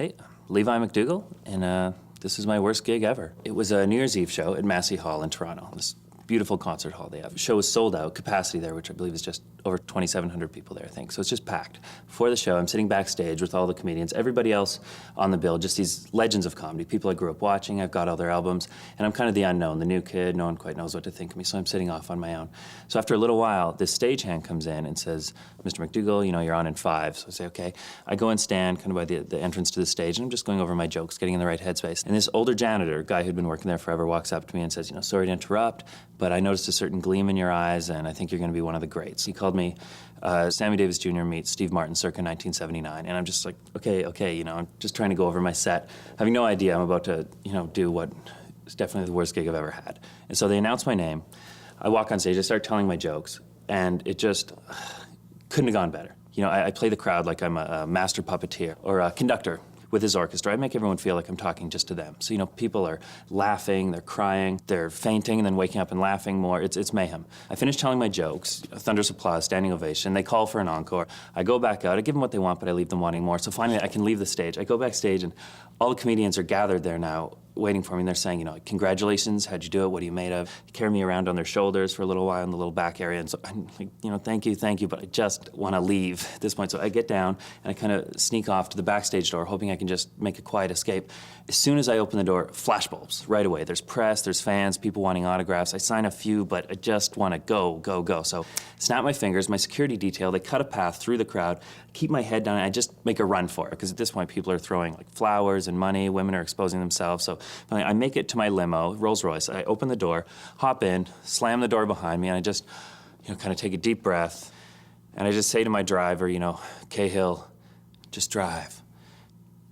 Hey, Levi MacDougall, and this is my worst gig ever. It was a New Year's Eve show at Massey Hall in Toronto, this beautiful concert hall they have. The show was sold out, capacity there, which I believe is just over 2,700 people there, I think. So it's just packed. Before the show, I'm sitting backstage with all the comedians, everybody else on the bill, just these legends of comedy, people I grew up watching, I've got all their albums, and I'm kind of the unknown, the new kid, no one quite knows what to think of me, so I'm sitting off on my own. So after a little while, this stagehand comes in and says, Mr. MacDougall, you know, you're on in 5. So I say, okay. I go and stand kind of by the entrance to the stage, and I'm just going over my jokes, getting in the right headspace. And this older janitor, guy who'd been working there forever, walks up to me and says, you know, sorry to interrupt, but I noticed a certain gleam in your eyes, and I think you're going to be one of the greats. He called me Sammy Davis Jr. meets Steve Martin circa 1979, and I'm just like, okay, you know, I'm just trying to go over my set, having no idea I'm about to, you know, do what is definitely the worst gig I've ever had. And so they announce my name. I walk on stage, I start telling my jokes, and it just couldn't have gone better. You know, I play the crowd like I'm a master puppeteer or a conductor with his orchestra. I make everyone feel like I'm talking just to them. So, you know, people are laughing, they're crying, they're fainting and then waking up and laughing more. It's mayhem. I finish telling my jokes, thunderous applause, standing ovation. They call for an encore. I go back out, I give them what they want, but I leave them wanting more. So finally, I can leave the stage. I go backstage, and all the comedians are gathered there now, waiting for me, and they're saying, you know, congratulations, how'd you do it, what are you made of? They carry me around on their shoulders for a little while in the little back area, and so I'm like, you know, thank you, but I just want to leave at this point. So I get down, and I kind of sneak off to the backstage door, hoping I can just make a quiet escape. As soon as I open the door, flashbulbs right away. There's press, there's fans, people wanting autographs. I sign a few, but I just want to go. So snap my fingers, my security detail, they cut a path through the crowd, keep my head down, and I just make a run for it, because at this point people are throwing like flowers and money, women are exposing themselves. So finally, I make it to my limo, Rolls Royce. I open the door, hop in, slam the door behind me, and I just, you know, kind of take a deep breath, and I just say to my driver, you know, Cahill, just drive.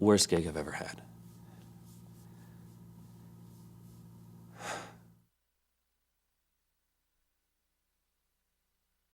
Worst gig I've ever had.